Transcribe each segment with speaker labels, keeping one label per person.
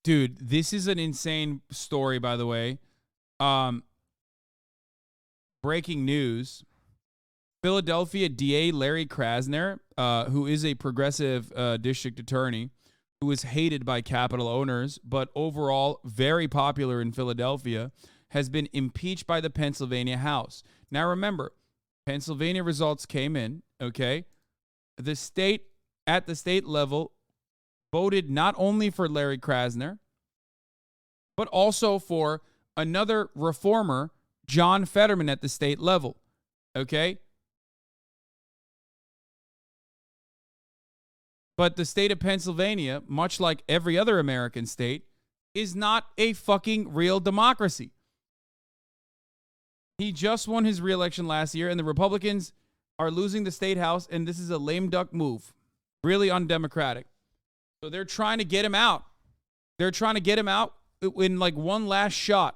Speaker 1: Dude, this is an insane story, by the way. Breaking news. Philadelphia DA Larry Krasner, who is a progressive district attorney, who is hated by Capitol owners, but overall very popular in Philadelphia, has been impeached by the Pennsylvania House. Now remember, Pennsylvania results came in, okay? At the state level, voted not only for Larry Krasner, but also for another reformer, John Fetterman, at the state level, okay? But the state of Pennsylvania, much like every other American state, is not a fucking real democracy. He just won his re-election last year, and the Republicans are losing the state house, and this is a lame duck move. Really undemocratic. So they're trying to get him out. They're trying to get him out in like one last shot.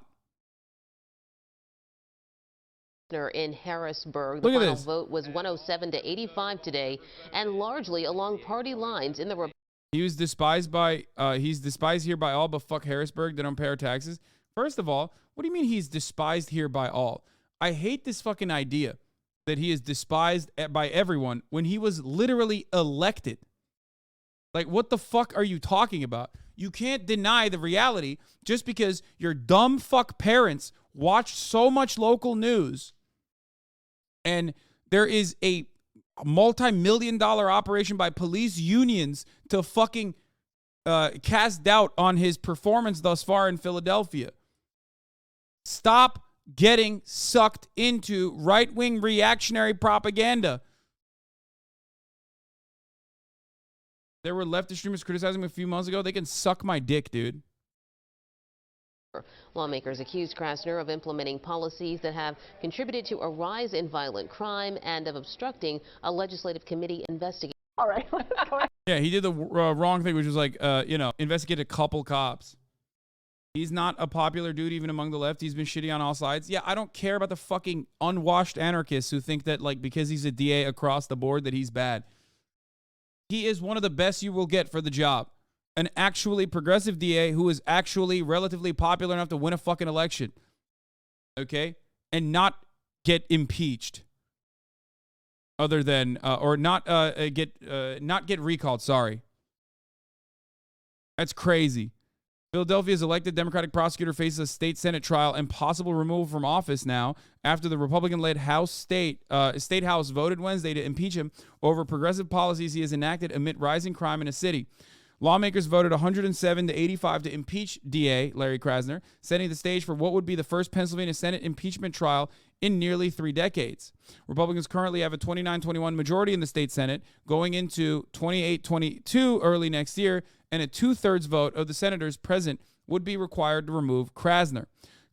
Speaker 2: In Harrisburg, the final vote was 107 to 85 today, and largely along party lines in the.
Speaker 1: He was despised by. He's despised here by all, but fuck Harrisburg. They don't pay our taxes. First of all, what do you mean he's despised here by all? I hate this fucking idea that he is despised by everyone when he was literally elected. Like, what the fuck are you talking about? You can't deny the reality just because your dumb fuck parents watched so much local news and there is a multi-million-dollar operation by police unions to fucking cast doubt on his performance thus far in Philadelphia. Stop getting sucked into right-wing reactionary propaganda. There were leftist streamers criticizing him a few months ago. They can suck my dick, dude.
Speaker 2: Lawmakers accused Krasner of implementing policies that have contributed to a rise in violent crime and of obstructing a legislative committee investigation.
Speaker 3: All right.
Speaker 1: Yeah, he did the wrong thing, which was like, investigate a couple cops. He's not a popular dude even among the left. He's been shitty on all sides. Yeah, I don't care about the fucking unwashed anarchists who think that, like, because he's a DA across the board that he's bad. He is one of the best you will get for the job. An actually progressive DA who is actually relatively popular enough to win a fucking election. Okay? And not get impeached. Other than, or not get recalled, sorry. That's crazy. Philadelphia's elected Democratic prosecutor faces a state Senate trial and possible removal from office now after the Republican-led State House voted Wednesday to impeach him over progressive policies he has enacted amid rising crime in a city. Lawmakers voted 107 to 85 to impeach DA Larry Krasner, setting the stage for what would be the first Pennsylvania Senate impeachment trial in nearly 3 decades. Republicans currently have a 29-21 majority in the state Senate, going into 28-22 early next year, and a 2/3 vote of the senators present would be required to remove Krasner.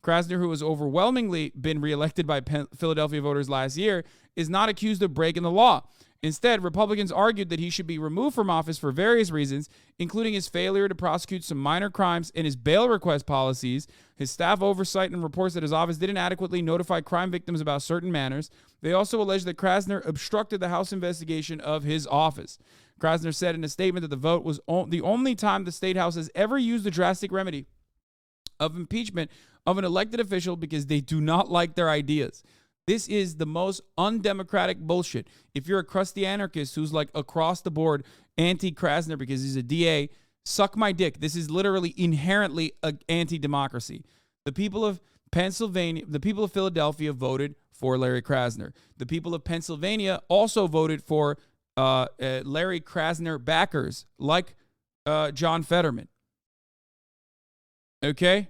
Speaker 1: Krasner, who has overwhelmingly been reelected by Philadelphia voters last year, is not accused of breaking the law. Instead, Republicans argued that he should be removed from office for various reasons, including his failure to prosecute some minor crimes and his bail request policies, his staff oversight and reports that his office didn't adequately notify crime victims about certain matters. They also alleged that Krasner obstructed the House investigation of his office. Krasner said in a statement that the vote was the only time the State House has ever used the drastic remedy of impeachment of an elected official because they do not like their ideas. This is the most undemocratic bullshit. If you're a crusty anarchist who's like across the board anti-Krasner because he's a DA, suck my dick. This is literally inherently anti-democracy. The people of Pennsylvania, the people of Philadelphia voted for Larry Krasner. The people of Pennsylvania also voted for Larry Krasner backers like John Fetterman. Okay?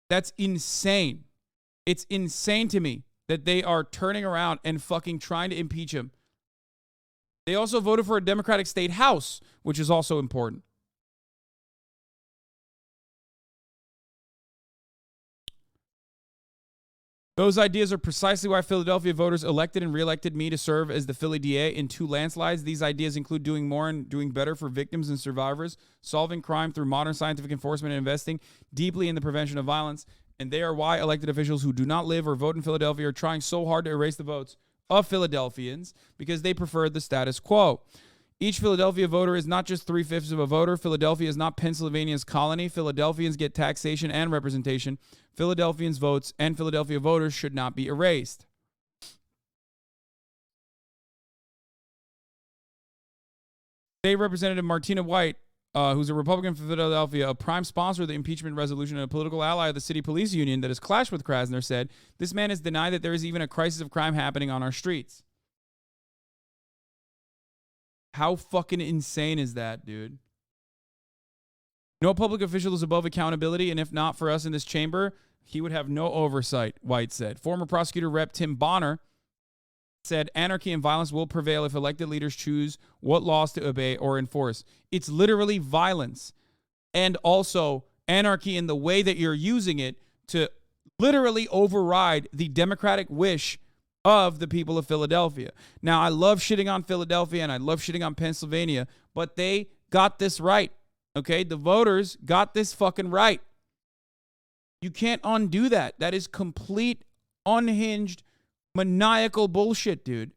Speaker 1: That's insane. It's insane to me that they are turning around and fucking trying to impeach him. They also voted for a Democratic state house, which is also important. Those ideas are precisely why Philadelphia voters elected and reelected me to serve as the Philly DA in 2 landslides. These ideas include doing more and doing better for victims and survivors, solving crime through modern scientific enforcement and investing deeply in the prevention of violence. And they are why elected officials who do not live or vote in Philadelphia are trying so hard to erase the votes of Philadelphians because they prefer the status quo. Each Philadelphia voter is not just 3/5 of a voter. Philadelphia is not Pennsylvania's colony. Philadelphians get taxation and representation. Philadelphians' votes and Philadelphia voters should not be erased. State Representative Martina White, who's a Republican from Philadelphia, a prime sponsor of the impeachment resolution and a political ally of the city police union that has clashed with Krasner, said, "This man has denied that there is even a crisis of crime happening on our streets." How fucking insane is that, dude? No public official is above accountability, and if not for us in this chamber, he would have no oversight, White said. Former prosecutor Rep. Tim Bonner said anarchy and violence will prevail if elected leaders choose what laws to obey or enforce. It's literally violence and also anarchy in the way that you're using it to literally override the democratic wish of the people of Philadelphia. Now, I love shitting on Philadelphia and I love shitting on Pennsylvania, but they got this right, okay? The voters got this fucking right. You can't undo that. That is complete, unhinged, maniacal bullshit, dude.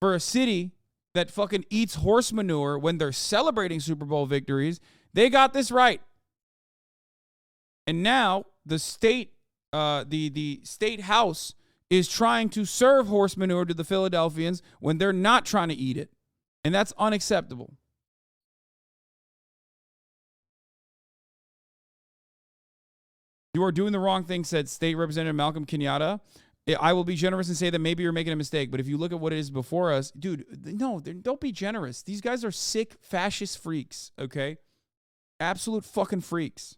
Speaker 1: For a city that fucking eats horse manure when they're celebrating Super Bowl victories, they got this right. And now the state house is trying to serve horse manure to the Philadelphians when they're not trying to eat it. And that's unacceptable. You are doing the wrong thing, said State Representative Malcolm Kenyatta. I will be generous and say that maybe you're making a mistake, but if you look at what is before us, dude, no, don't be generous. These guys are sick fascist freaks, okay? Absolute fucking freaks.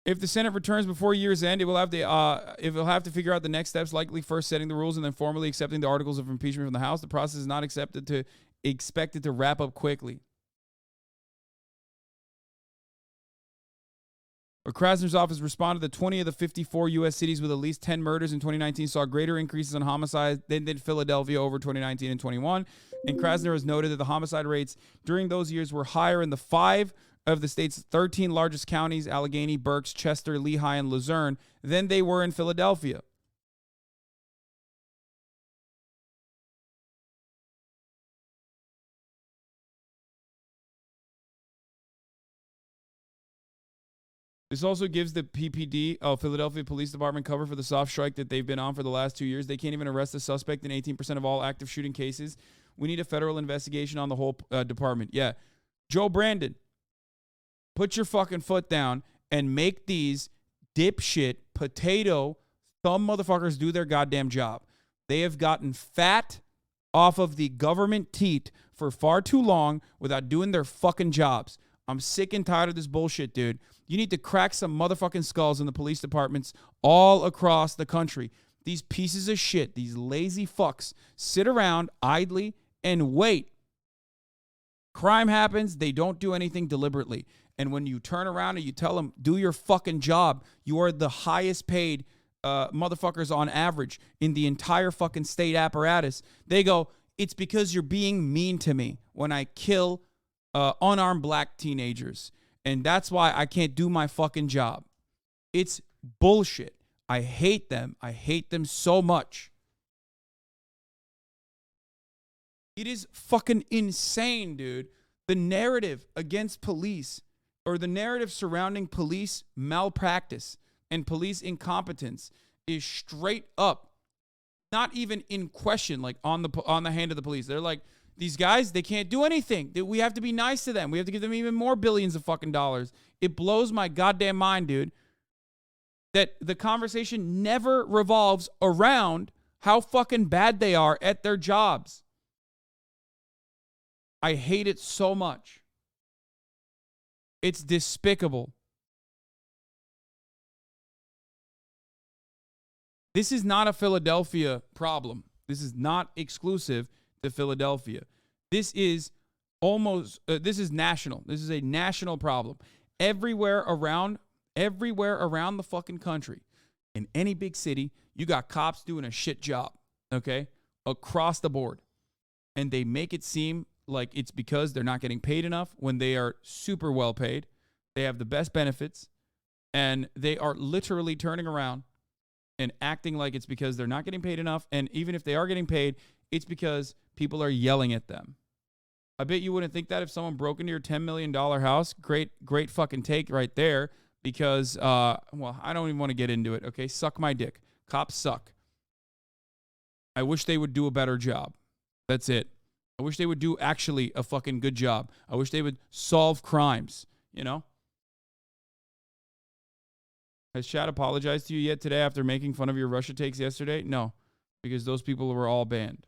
Speaker 1: If the Senate returns before year's end, it will have to figure out the next steps, likely first setting the rules and then formally accepting the articles of impeachment from the House. The process is not expected to wrap up quickly. But Krasner's office responded that 20 of the 54 U.S. cities with at least 10 murders in 2019 saw greater increases in homicide than did Philadelphia over 2019 and 21. And Krasner has noted that the homicide rates during those years were higher in the 5 of the state's 13 largest counties, Allegheny, Berks, Chester, Lehigh, and Luzerne, than they were in Philadelphia. This also gives the PPD, Philadelphia Police Department, cover for the soft strike that they've been on for the last 2 years. They can't even arrest a suspect in 18% of all active shooting cases. We need a federal investigation on the whole department. Yeah. Joe Brandon, put your fucking foot down and make these dipshit, potato, thumb motherfuckers do their goddamn job. They have gotten fat off of the government teat for far too long without doing their fucking jobs. I'm sick and tired of this bullshit, dude. You need to crack some motherfucking skulls in the police departments all across the country. These pieces of shit, these lazy fucks, sit around idly and wait. Crime happens, they don't do anything deliberately. And when you turn around and you tell them, do your fucking job, you are the highest paid motherfuckers on average in the entire fucking state apparatus. They go, it's because you're being mean to me when I kill unarmed black teenagers. And that's why I can't do my fucking job. It's bullshit. I hate them. I hate them so much. It is fucking insane, dude. The narrative against police, or the narrative surrounding police malpractice and police incompetence, is straight up not even in question, like on the hand of the police. They're like, these guys, they can't do anything. We have to be nice to them. We have to give them even more billions of fucking dollars. It blows my goddamn mind, dude, that the conversation never revolves around how fucking bad they are at their jobs. I hate it so much. It's despicable. This is not a Philadelphia problem. This is not exclusive to Philadelphia. This is this is national. This is a national problem. Everywhere around the fucking country, in any big city, you got cops doing a shit job, okay? Across the board. And they make it seem like it's because they're not getting paid enough when they are super well paid. They have the best benefits, and they are literally turning around and acting like it's because they're not getting paid enough. And even if they are getting paid, it's because people are yelling at them. I bet you wouldn't think that if someone broke into your $10 million house. Great fucking take right there. Because, well, I don't even want to get into it, okay? Suck my dick. Cops suck. I wish they would do a better job. That's it. I wish they would do actually a fucking good job. I wish they would solve crimes, you know? Has Chad apologized to you yet today after making fun of your Russia takes yesterday? No, because those people were all banned.